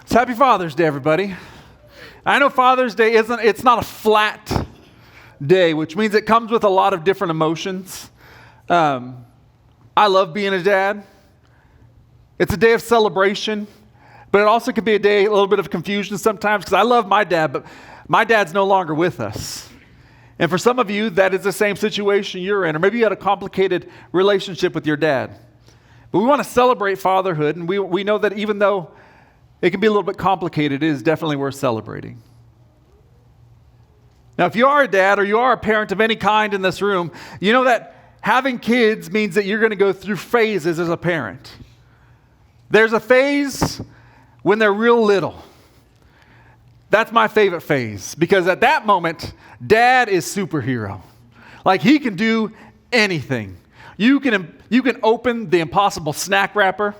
So happy Father's Day, everybody. I know Father's Day it's not a flat day, which means it comes with a lot of different emotions. I love being a dad. It's a day of celebration, but it also can be a little bit of confusion sometimes because I love my dad, but my dad's no longer with us. And for some of you, that is the same situation you're in, or maybe you had a complicated relationship with your dad. But we want to celebrate fatherhood, and we know that even though it can be a little bit complicated, it is definitely worth celebrating. Now, if you are a dad or you are a parent of any kind in this room, you know that having kids means that you're going to go through phases as a parent. There's a phase when they're real little. That's my favorite phase because at that moment, dad is superhero. Like he can do anything. You can open the impossible snack wrapper.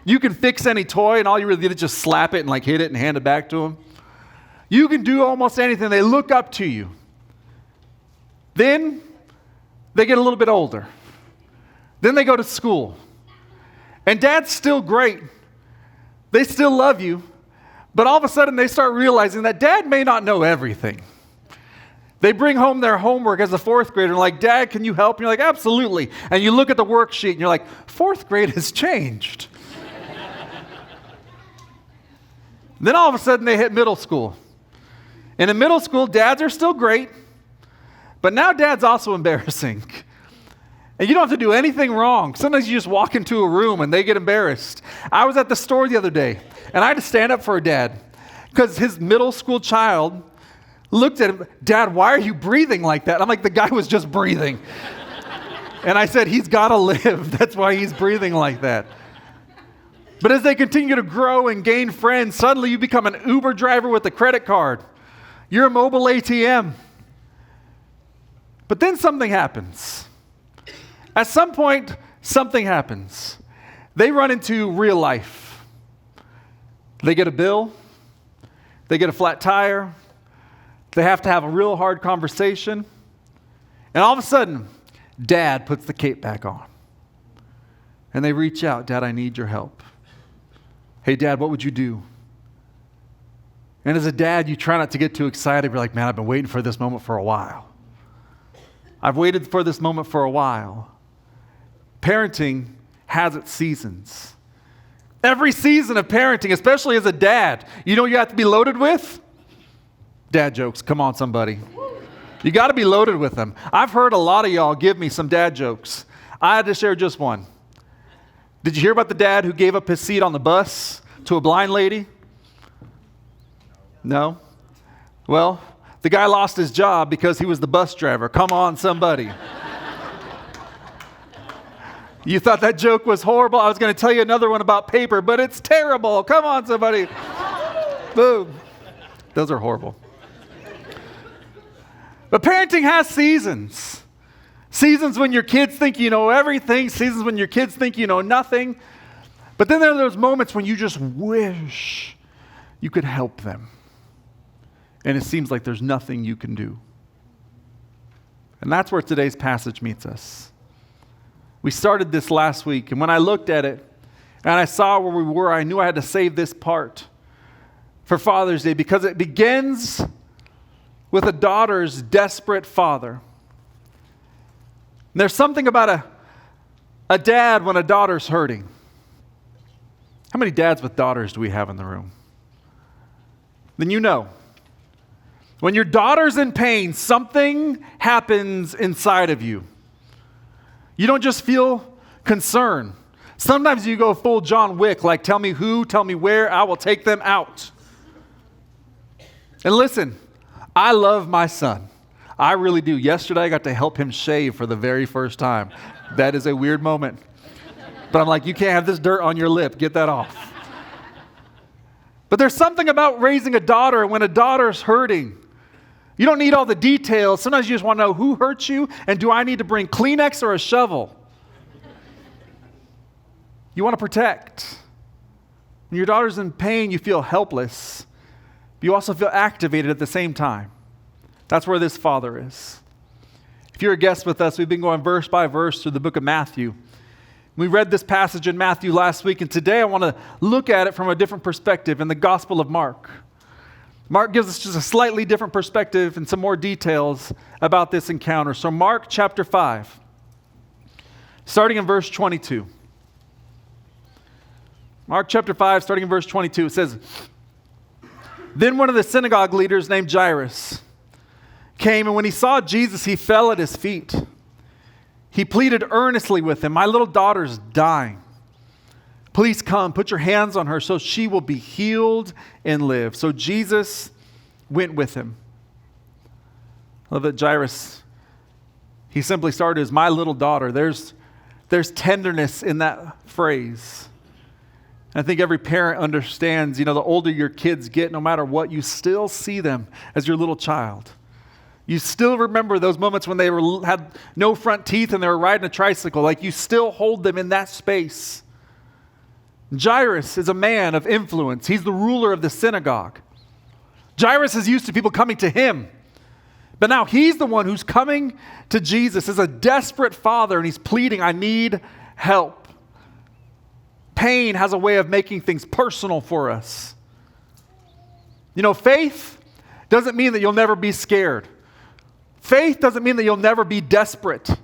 You can fix any toy and all you really do is just slap it and like hit it and hand it back to them. You can do almost anything. They look up to you. Then they get a little bit older. Then they go to school. And dad's still great. They still love you. But all of a sudden they start realizing that dad may not know everything. They bring home their homework as a fourth grader and like, Dad, can you help? And you're like, absolutely. And you look at the worksheet and you're like, fourth grade has changed. Then all of a sudden they hit middle school. And in middle school, dads are still great, but now dad's also embarrassing. And you don't have to do anything wrong. Sometimes you just walk into a room and they get embarrassed. I was at the store the other day, and I had to stand up for a dad because his middle school child looked at him, Dad, why are you breathing like that? I'm like, the guy was just breathing. And I said, he's got to live. That's why he's breathing like that. But as they continue to grow and gain friends, suddenly you become an Uber driver with a credit card. You're a mobile ATM. But then something happens. At some point, something happens. They run into real life. They get a bill. They get a flat tire. They have to have a real hard conversation. And all of a sudden, Dad puts the cape back on. And they reach out, Dad, I need your help. Hey, Dad, what would you do? And as a dad, you try not to get too excited. You're like, man, I've been waiting for this moment for a while. I've waited for this moment for a while. Parenting has its seasons. Every season of parenting, especially as a dad, you know what you have to be loaded with? Dad jokes. Come on, somebody. You got to be loaded with them. I've heard a lot of y'all give me some dad jokes. I had to share just one. Did you hear about the dad who gave up his seat on the bus to a blind lady? No? Well, the guy lost his job because he was the bus driver. Come on, somebody. You thought that joke was horrible? I was going to tell you another one about paper, but it's terrible. Come on, somebody. Boom. Those are horrible. But parenting has seasons. Seasons when your kids think you know everything. Seasons when your kids think you know nothing. But then there are those moments when you just wish you could help them. And it seems like there's nothing you can do. And that's where today's passage meets us. We started this last week, and when I looked at it and I saw where we were, I knew I had to save this part for Father's Day because it begins with a daughter's desperate father. And there's something about a dad when a daughter's hurting. How many dads with daughters do we have in the room? Then you know. When your daughter's in pain, something happens inside of you. You don't just feel concern. Sometimes you go full John Wick, like tell me who, tell me where, I will take them out. And listen, I love my son. I really do. Yesterday I got to help him shave for the very first time. That is a weird moment. But I'm like, you can't have this dirt on your lip. Get that off. But there's something about raising a daughter when a daughter's hurting. You don't need all the details. Sometimes you just want to know who hurt you and do I need to bring Kleenex or a shovel? You want to protect. When your daughter's in pain, you feel helpless. But you also feel activated at the same time. That's where this father is. If you're a guest with us, we've been going verse by verse through the book of Matthew. We read this passage in Matthew last week, and today I want to look at it from a different perspective in the Gospel of Mark. Mark gives us just a slightly different perspective and some more details about this encounter. So Mark chapter 5, starting in verse 22. Mark chapter 5, starting in verse 22, it says, "Then one of the synagogue leaders named Jairus came, and when he saw Jesus, he fell at his feet. He pleaded earnestly with him, 'My little daughter's dying. Please come, put your hands on her so she will be healed and live.' So Jesus went with him." I love that Jairus, he simply started as "my little daughter." There's tenderness in that phrase. And I think every parent understands, the older your kids get, no matter what, you still see them as your little child. You still remember those moments when they had no front teeth and they were riding a tricycle. Like, you still hold them in that space. Jairus is a man of influence. He's the ruler of the synagogue. Jairus is used to people coming to him. But now he's the one who's coming to Jesus as a desperate father, and he's pleading, "I need help." Pain has a way of making things personal for us. Faith doesn't mean that you'll never be scared. Faith doesn't mean that you'll never be desperate.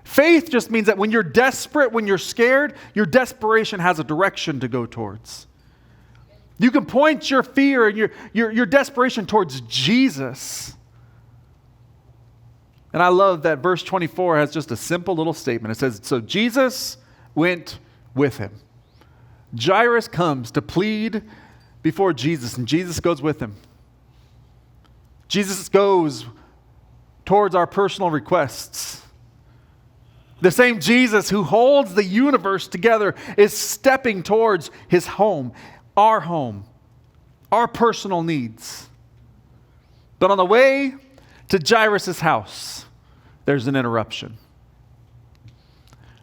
Faith just means that when you're desperate, when you're scared, your desperation has a direction to go towards. You can point your fear and your desperation towards Jesus. And I love that verse 24 has just a simple little statement. It says, "So Jesus went with him." Jairus comes to plead before Jesus, and Jesus goes with him. Jesus goes towards our personal requests. The same Jesus who holds the universe together is stepping towards his home, our personal needs. But on the way to Jairus' house, there's an interruption.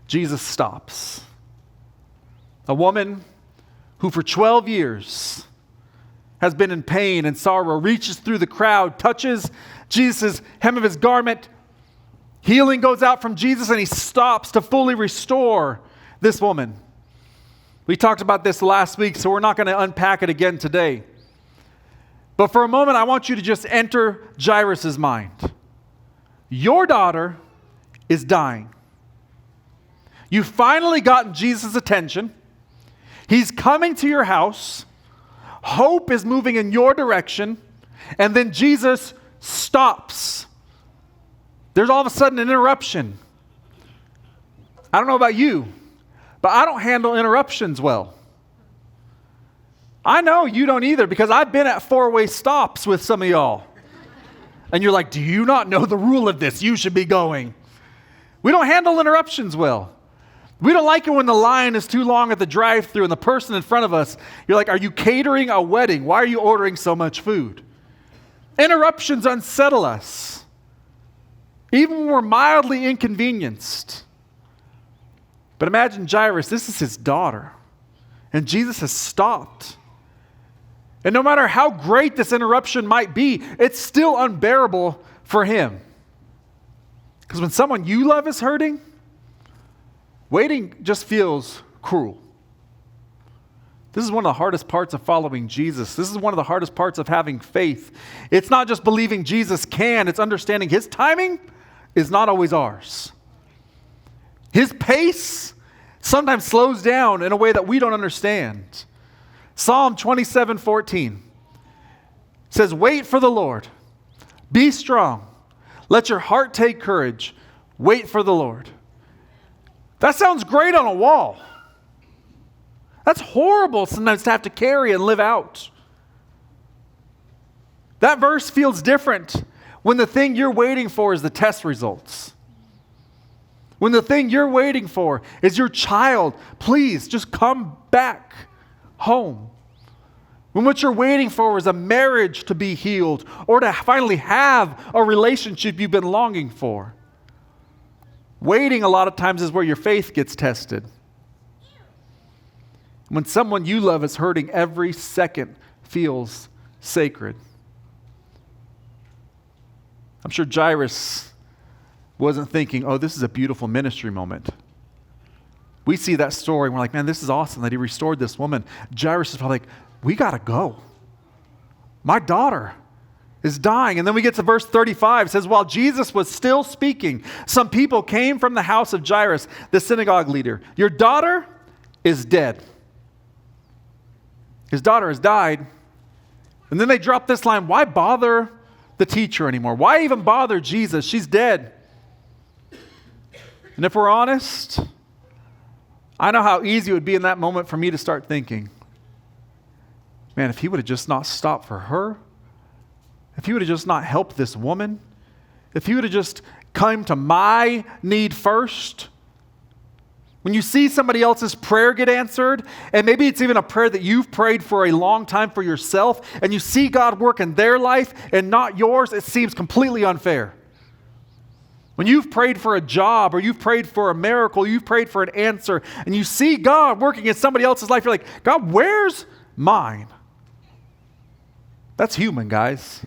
Jesus stops. A woman who for 12 years has been in pain and sorrow reaches through the crowd, touches Jesus' hem of his garment. Healing goes out from Jesus, and he stops to fully restore this woman. We talked about this last week, so we're not going to unpack it again today. But for a moment, I want you to just enter Jairus' mind. Your daughter is dying. You've finally gotten Jesus' attention. He's coming to your house. Hope is moving in your direction. And then Jesus stops. There's all of a sudden an interruption. I don't know about you, but I don't handle interruptions well. I know you don't either, because I've been at four-way stops with some of y'all. And you're like, "Do you not know the rule of this? You should be going." We don't handle interruptions well. We don't like it when the line is too long at the drive-thru and the person in front of us, you're like, "Are you catering a wedding? Why are you ordering so much food?" Interruptions unsettle us. Even when we're mildly inconvenienced. But imagine Jairus, this is his daughter. And Jesus has stopped. And no matter how great this interruption might be, it's still unbearable for him. Because when someone you love is hurting, waiting just feels cruel. This is one of the hardest parts of following Jesus. This is one of the hardest parts of having faith. It's not just believing Jesus can, it's understanding his timing is not always ours. His pace sometimes slows down in a way that we don't understand. Psalm 27:14 says, "Wait for the Lord. Be strong. Let your heart take courage. Wait for the Lord." That sounds great on a wall. That's horrible sometimes to have to carry and live out. That verse feels different when the thing you're waiting for is the test results. When the thing you're waiting for is your child, please just come back home. When what you're waiting for is a marriage to be healed or to finally have a relationship you've been longing for. Waiting a lot of times is where your faith gets tested. When someone you love is hurting, every second feels sacred. I'm sure Jairus wasn't thinking, "Oh, this is a beautiful ministry moment." we see that story and we're like, man, this is awesome that he restored this woman. Jairus is probably like, we got to go. My daughter is dying. And then we get to verse 35. It says, while Jesus was still speaking, some people came from the house of Jairus, the synagogue leader. Your daughter is dead. His daughter has died. And then they drop this line, why bother the teacher anymore? Why even bother Jesus? She's dead. And if we're honest, I know how easy it would be in that moment for me to start thinking, man, if he would have just not stopped for her, if he would have just not helped this woman, if he would have just come to my need first. When you see somebody else's prayer get answered, and maybe it's even a prayer that you've prayed for a long time for yourself, and you see God work in their life and not yours, it seems completely unfair. When you've prayed for a job, or you've prayed for a miracle, you've prayed for an answer, and you see God working in somebody else's life, you're like, God, where's mine? That's human, guys.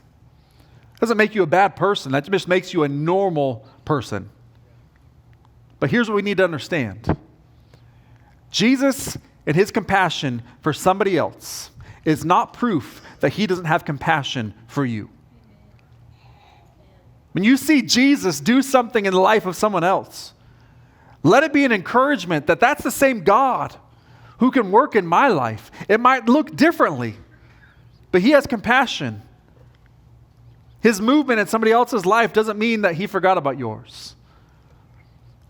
Doesn't make you a bad person. That just makes you a normal person. But here's what we need to understand. Jesus and his compassion for somebody else is not proof that he doesn't have compassion for you. When you see Jesus do something in the life of someone else, let it be an encouragement that that's the same God who can work in my life. It might look differently, but he has compassion. His movement in somebody else's life doesn't mean that he forgot about yours.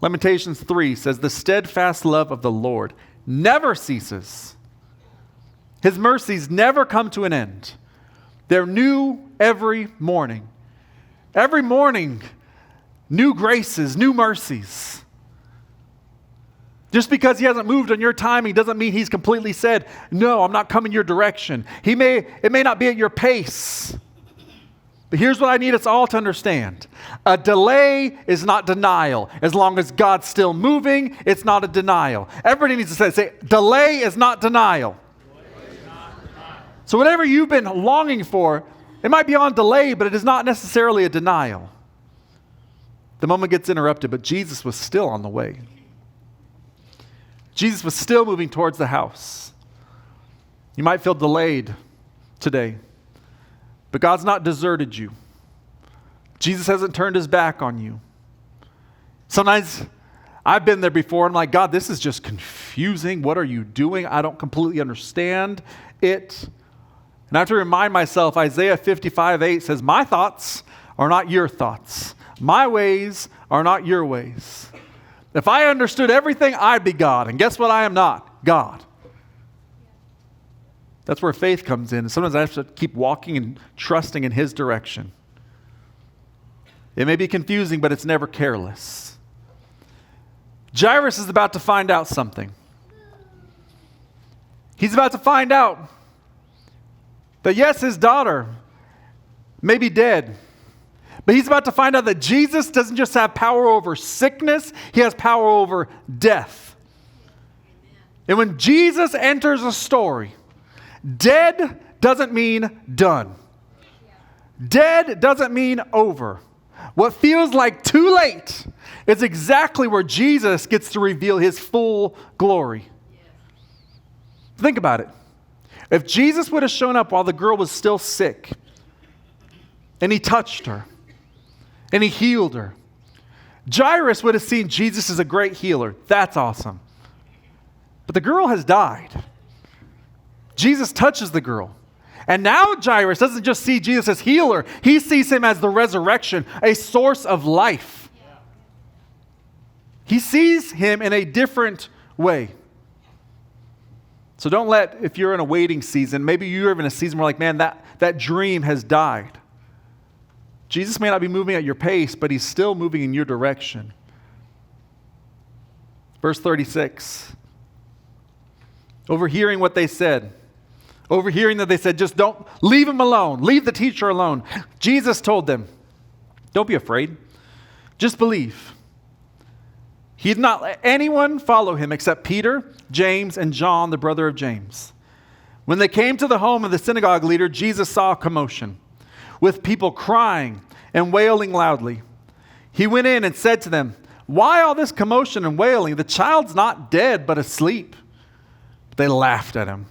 Lamentations 3 says, the steadfast love of the Lord never ceases. His mercies never come to an end. They're new every morning. Every morning, new graces, new mercies. Just because he hasn't moved on your timing doesn't mean he's completely said, no, I'm not coming your direction. It may not be at your pace. But here's what I need us all to understand. A delay is not denial. As long as God's still moving, it's not a denial. Everybody needs to say, delay is not denial. So whatever you've been longing for, it might be on delay, but it is not necessarily a denial. The moment gets interrupted, but Jesus was still on the way. Jesus was still moving towards the house. You might feel delayed today, but God's not deserted you. Jesus hasn't turned his back on you. Sometimes I've been there before. I'm like, God, this is just confusing. What are you doing? I don't completely understand it. And I have to remind myself, Isaiah 55:8 says, my thoughts are not your thoughts. My ways are not your ways. If I understood everything, I'd be God. And guess what? I am not God. That's where faith comes in. And sometimes I have to keep walking and trusting in his direction. It may be confusing, but it's never careless. Jairus is about to find out something. He's about to find out that yes, his daughter may be dead, but he's about to find out that Jesus doesn't just have power over sickness, he has power over death. And when Jesus enters a story, dead doesn't mean done. Dead doesn't mean over. What feels like too late is exactly where Jesus gets to reveal his full glory. Think about it. If Jesus would have shown up while the girl was still sick, and he touched her, and he healed her, Jairus would have seen Jesus as a great healer. That's awesome. But the girl has died. Jesus touches the girl. And now Jairus doesn't just see Jesus as healer, he sees him as the resurrection, a source of life. He sees him in a different way. So don't let, if you're in a waiting season, maybe you're in a season where like, man, that dream has died. Jesus may not be moving at your pace, but he's still moving in your direction. Verse 36. Overhearing what they said. Overhearing that they said, just don't, leave him alone. Leave the teacher alone. Jesus told them, don't be afraid. Just believe. He did not let anyone follow him except Peter, James, and John, the brother of James. When they came to the home of the synagogue leader, Jesus saw a commotion, with people crying and wailing loudly. He went in and said to them, Why all this commotion and wailing? The child's not dead, but asleep." They laughed at him.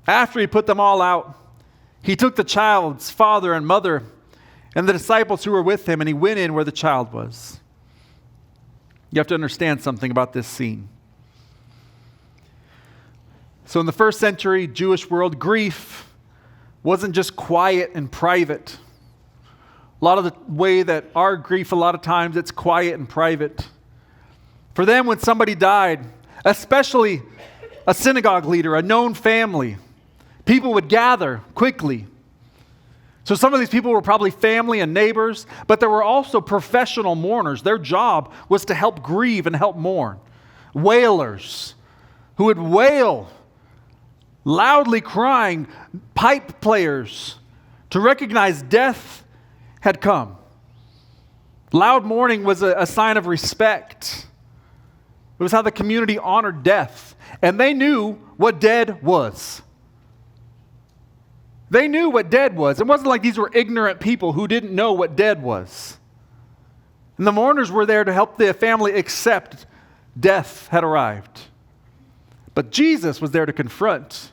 After he put them all out, he took the child's father and mother and the disciples who were with him, and he went in where the child was. You have to understand something about this scene. So in the first century Jewish world, grief wasn't just quiet and private. A lot of the way that our grief, a lot of times, it's quiet and private. For them, when somebody died, especially a synagogue leader, a known family, people would gather quickly. So some of these people were probably family and neighbors, but there were also professional mourners. Their job was to help grieve and help mourn. Wailers who would wail, loudly crying, pipe players to recognize death had come. Loud mourning was a sign of respect. It was how the community honored death. And they knew what dead was. They knew what dead was. It wasn't like these were ignorant people who didn't know what dead was. And the mourners were there to help the family accept death had arrived. But Jesus was there to confront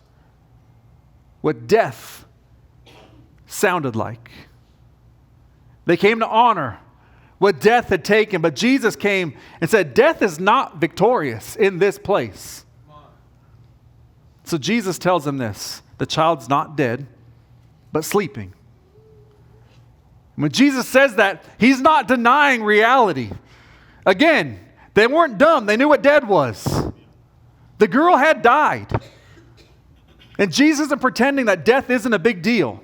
what death sounded like. They came to honor what death had taken, but Jesus came and said, "Death is not victorious in this place." So Jesus tells them this: the child's not dead, but sleeping. When Jesus says that, he's not denying reality. Again, they weren't dumb. They knew what dead was. The girl had died. And Jesus isn't pretending that death isn't a big deal.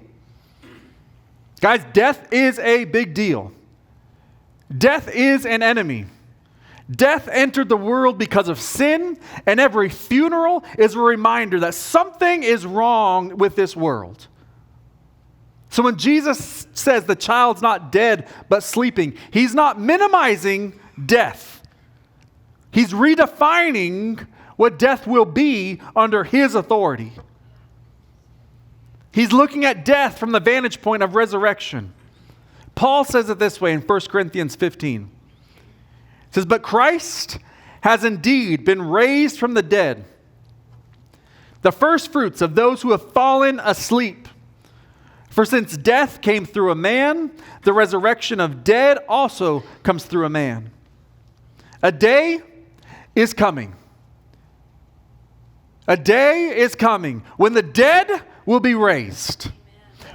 Guys, death is a big deal. Death is an enemy. Death entered the world because of sin, and every funeral is a reminder that something is wrong with this world. So when Jesus says the child's not dead but sleeping, he's not minimizing death. He's redefining what death will be under his authority. He's looking at death from the vantage point of resurrection. Paul says it this way in 1 Corinthians 15. It says, "But Christ has indeed been raised from the dead, the first fruits of those who have fallen asleep. For since death came through a man, the resurrection of dead also comes through a man. A day is coming. A day is coming when the dead will be raised."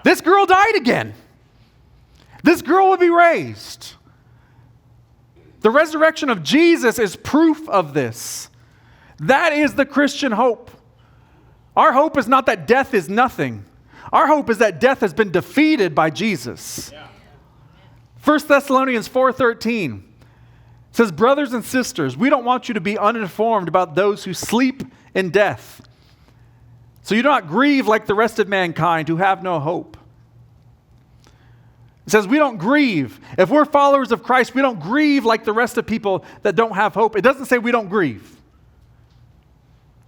This girl died again. This girl will be raised. The resurrection of Jesus is proof of this. That is the Christian hope. Our hope is not that death is nothing. Our hope is that death has been defeated by Jesus. 1 Thessalonians 4:13 says, "Brothers and sisters, we don't want you to be uninformed about those who sleep in death, so you do not grieve like the rest of mankind who have no hope." It says we don't grieve. If we're followers of Christ, we don't grieve like the rest of people that don't have hope. It doesn't say we don't grieve.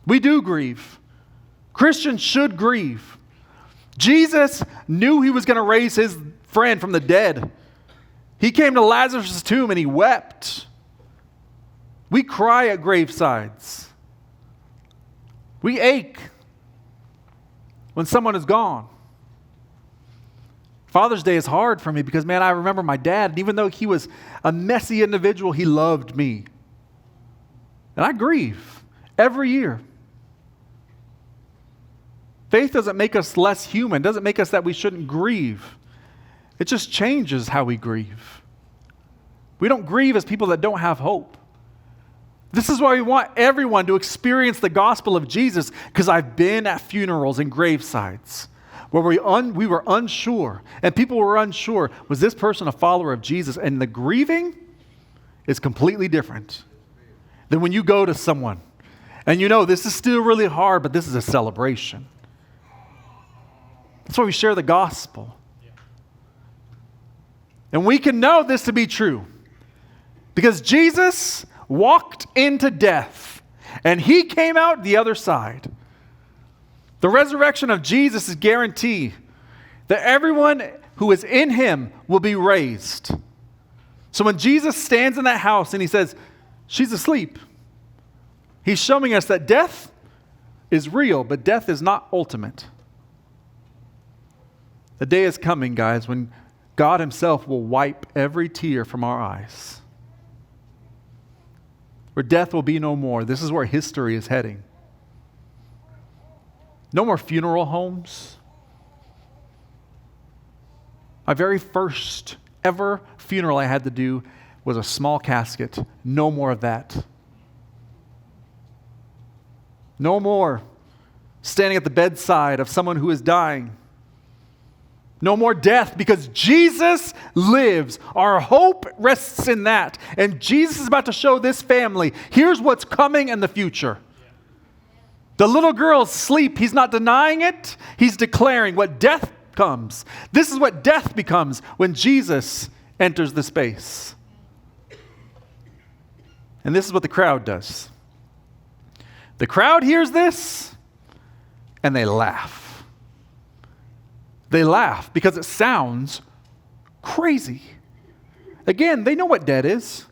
We do grieve. Christians should grieve. Jesus knew he was going to raise his friend from the dead. He came to Lazarus' tomb and he wept. We cry at gravesides. We ache when someone is gone. Father's Day is hard for me because, man, I remember my dad, and even though he was a messy individual, he loved me. And I grieve every year. Faith doesn't make us less human, doesn't make us that we shouldn't grieve. It just changes how we grieve. We don't grieve as people that don't have hope. This is why we want everyone to experience the gospel of Jesus, because I've been at funerals and gravesides where we were unsure, and people were unsure, was this person a follower of Jesus? And the grieving is completely different than when you go to someone and you know this is still really hard, but this is a celebration. That's why we share the gospel. And we can know this to be true because Jesus walked into death and he came out the other side. The resurrection of Jesus is guarantee that everyone who is in him will be raised. So when Jesus stands in that house and he says, she's asleep, he's showing us that death is real, but death is not ultimate. The day is coming, guys, when God himself will wipe every tear from our eyes. Where death will be no more. This is where history is heading. No more funeral homes. My very first ever funeral I had to do was a small casket. No more of that. No more standing at the bedside of someone who is dying. No more death, because Jesus lives. Our hope rests in that. And Jesus is about to show this family, here's what's coming in the future. The little girl's sleep, he's not denying it. He's declaring what death comes. This is what death becomes when Jesus enters the space. And this is what the crowd does. The crowd hears this and they laugh. They laugh because it sounds crazy. Again, they know what death is.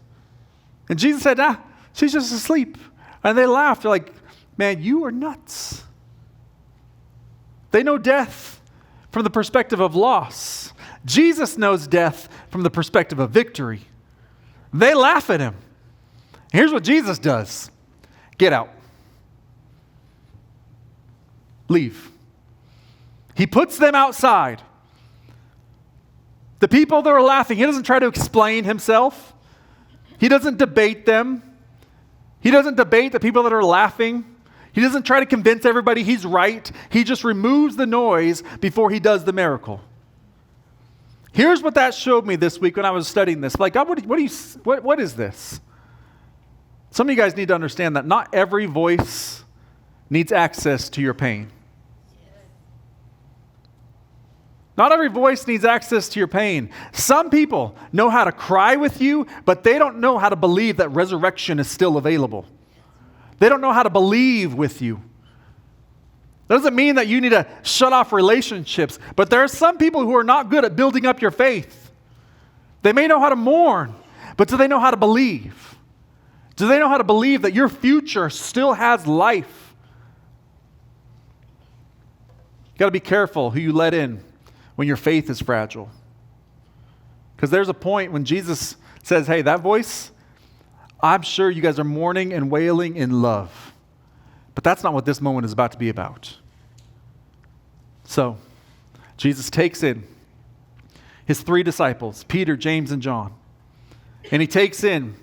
And Jesus said, she's just asleep. And they laughed. They're like, man, you are nuts. They know death from the perspective of loss. Jesus knows death from the perspective of victory. They laugh at him. Here's what Jesus does. Get out. Leave. He puts them outside. The people that are laughing, he doesn't try to explain himself. He doesn't debate them. He doesn't debate the people that are laughing. He doesn't try to convince everybody he's right. He just removes the noise before he does the miracle. Here's what that showed me this week when I was studying this. Like, God, what is this? Some of you guys need to understand that not every voice needs access to your pain. Not every voice needs access to your pain. Some people know how to cry with you, but they don't know how to believe that resurrection is still available. They don't know how to believe with you. That doesn't mean that you need to shut off relationships, but there are some people who are not good at building up your faith. They may know how to mourn, but do they know how to believe? Do they know how to believe that your future still has life? You got to be careful who you let in when your faith is fragile. Because there's a point when Jesus says, hey, that voice, I'm sure you guys are mourning and wailing in love. But that's not what this moment is about to be about. So, Jesus takes in his 3 disciples, Peter, James, and John. And he takes in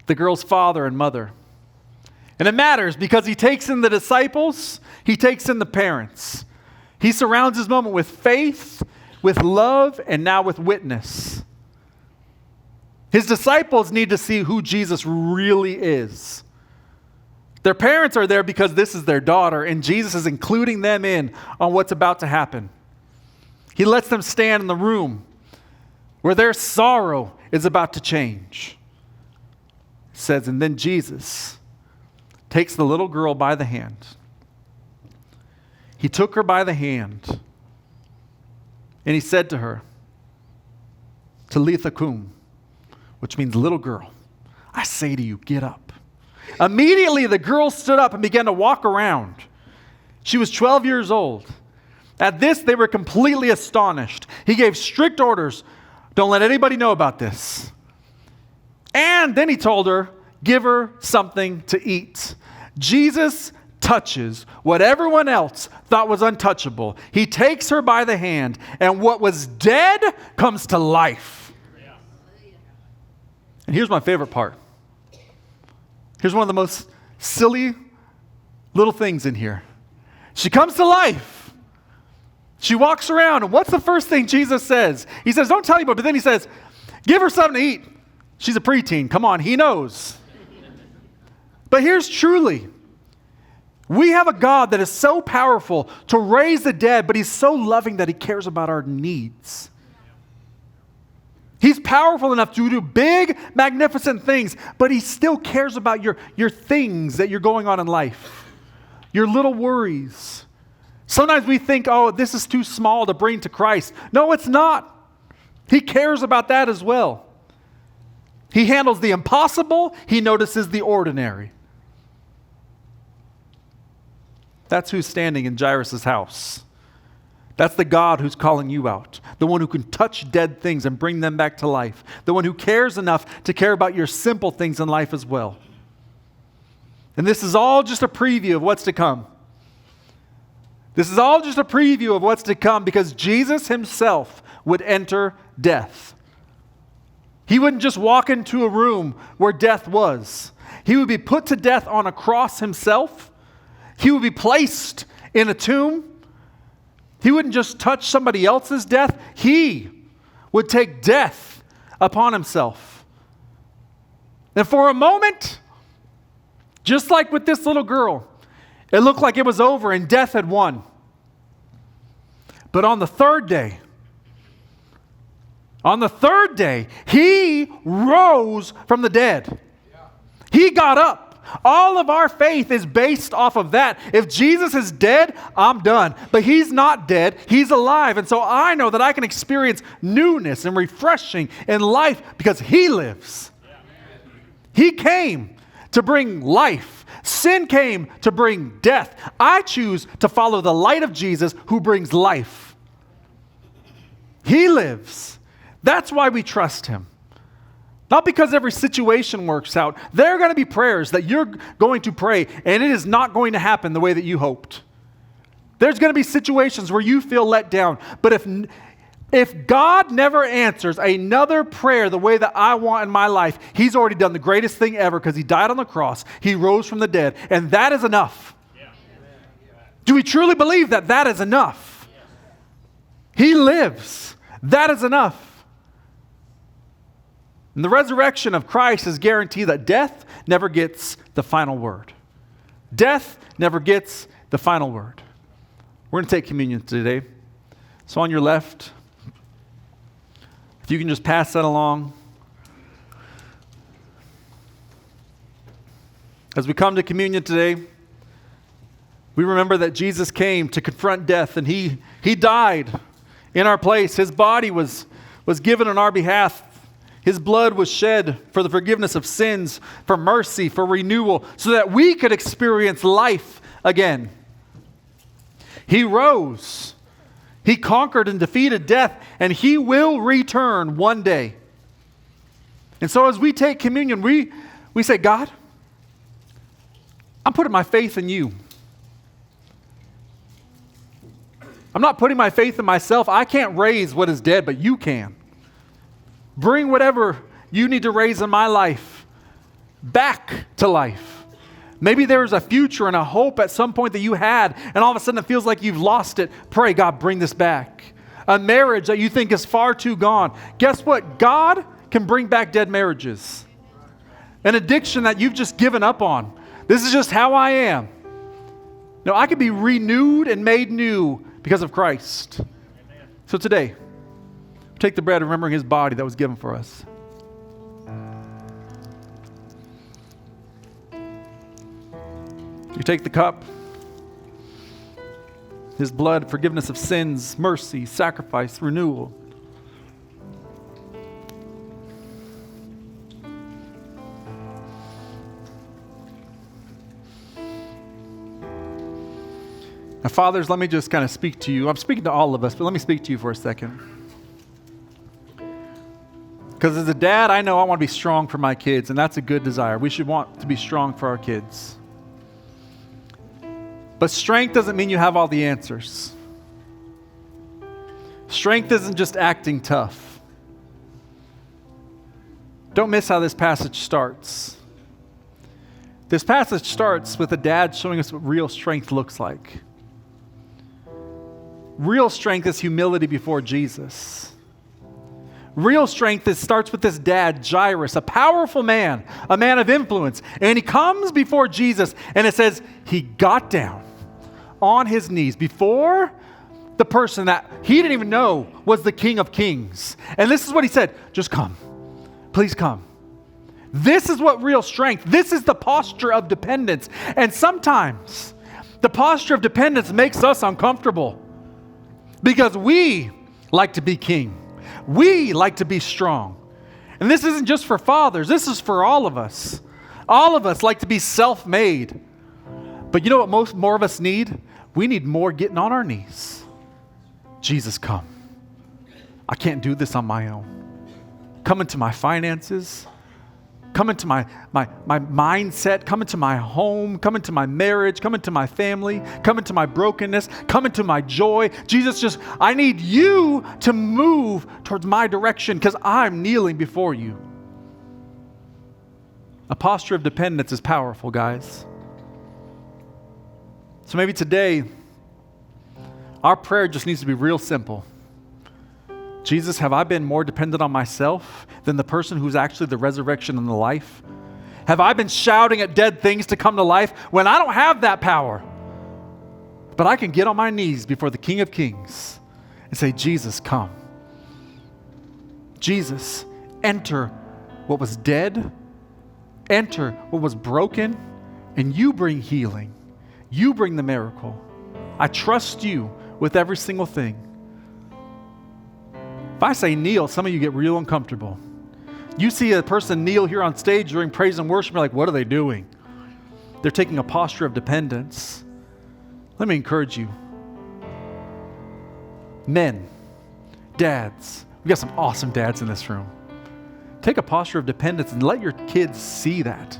the girl's father and mother. And it matters because he takes in the disciples, he takes in the parents. He surrounds his moment with faith, with love, and now with witness. His disciples need to see who Jesus really is. Their parents are there because this is their daughter, and Jesus is including them in on what's about to happen. He lets them stand in the room where their sorrow is about to change. It says, and then Jesus takes the little girl by the hand. He took her by the hand, and he said to her, Talitha cum, which means little girl, I say to you, get up. Immediately the girl stood up and began to walk around. She was 12 years old. At this, they were completely astonished. He gave strict orders, don't let anybody know about this. And then he told her, give her something to eat. Jesus touches what everyone else thought was untouchable. He takes her by the hand, and what was dead comes to life. And here's my favorite part. Here's one of the most silly little things in here. She comes to life. She walks around, and what's the first thing Jesus says? He says, don't tell anybody, but then he says, give her something to eat. She's a preteen. Come on, he knows. But here's truly, we have a God that is so powerful to raise the dead, but he's so loving that he cares about our needs. He's powerful enough to do big, magnificent things, but he still cares about your things that you're going on in life, your little worries. Sometimes we think, oh, this is too small to bring to Christ. No, it's not. He cares about that as well. He handles the impossible. He notices the ordinary. That's who's standing in Jairus' house. That's the God who's calling you out. The one who can touch dead things and bring them back to life. The one who cares enough to care about your simple things in life as well. And this is all just a preview of what's to come. This is all just a preview of what's to come, because Jesus himself would enter death. He wouldn't just walk into a room where death was. He would be put to death on a cross himself. He would be placed in a tomb. He wouldn't just touch somebody else's death. He would take death upon himself. And for a moment, just like with this little girl, it looked like it was over and death had won. But on the third day, he rose from the dead. He got up. All of our faith is based off of that. If Jesus is dead, I'm done. But he's not dead. He's alive. And so I know that I can experience newness and refreshing in life because he lives. He came to bring life. Sin came to bring death. I choose to follow the light of Jesus who brings life. He lives. That's why we trust him. Not because every situation works out. There are going to be prayers that you're going to pray, and it is not going to happen the way that you hoped. There's going to be situations where you feel let down. But if God never answers another prayer the way that I want in my life, he's already done the greatest thing ever, because he died on the cross. He rose from the dead, and that is enough. Yeah. Do we truly believe that that is enough? He lives. That is enough. And the resurrection of Christ is guaranteed that death never gets the final word. Death never gets the final word. We're going to take communion today. So on your left, if you can just pass that along. As we come to communion today, we remember that Jesus came to confront death, and he died in our place. His body was given on our behalf. His blood was shed for the forgiveness of sins, for mercy, for renewal, so that we could experience life again. He rose. He conquered and defeated death, and he will return one day. And so as we take communion, we say, God, I'm putting my faith in you. I'm not putting my faith in myself. I can't raise what is dead, but you can. Bring whatever you need to raise in my life back to life. Maybe there's a future and a hope at some point that you had, and all of a sudden it feels like you've lost it. Pray, God, bring this back. A marriage that you think is far too gone. Guess what? God can bring back dead marriages. An addiction that you've just given up on. This is just how I am. No, I can be renewed and made new because of Christ. So today, take the bread, remembering his body that was given for us. You take the cup, his blood, forgiveness of sins, mercy, sacrifice, renewal. Now, fathers, let me just kind of speak to you. I'm speaking to all of us, but let me speak to you for a second. Because as a dad, I know I want to be strong for my kids, and that's a good desire. We should want to be strong for our kids. But strength doesn't mean you have all the answers. Strength isn't just acting tough. Don't miss how this passage starts. This passage starts with a dad showing us what real strength looks like. Real strength is humility before Jesus. Real strength starts with this dad, Jairus, a powerful man, a man of influence. And he comes before Jesus, and it says he got down on his knees before the person that he didn't even know was the King of Kings. And this is what he said, just come. Please come. This is what real strength, this is the posture of dependence. And sometimes the posture of dependence makes us uncomfortable because we like to be king. We like to be strong. And this isn't just for fathers. This is for all of us. All of us like to be self-made. But you know what more of us need? We need more getting on our knees. Jesus, come. I can't do this on my own. Come into my finances. Come into my mindset. Come into my home. Come into my marriage. Come into my family. Come into my brokenness. Come into my joy. Jesus, I need you to move towards my direction because I'm kneeling before you. A posture of dependence is powerful, guys. So maybe today, our prayer just needs to be real simple. Jesus, have I been more dependent on myself than the person who's actually the resurrection and the life? Have I been shouting at dead things to come to life when I don't have that power? But I can get on my knees before the King of Kings and say, Jesus, come. Jesus, enter what was dead, enter what was broken, and you bring healing. You bring the miracle. I trust you with every single thing. If I say kneel, some of you get real uncomfortable. You see a person kneel here on stage during praise and worship, you're like, what are they doing? They're taking a posture of dependence. Let me encourage you. Men, dads, we got some awesome dads in this room. Take a posture of dependence and let your kids see that.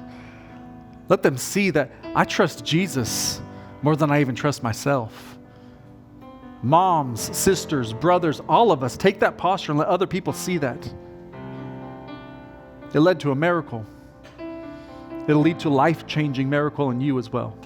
Let them see that I trust Jesus more than I even trust myself. Moms, sisters, brothers, all of us, take that posture and let other people see that. It led to a miracle. It'll lead to a life-changing miracle in you as well.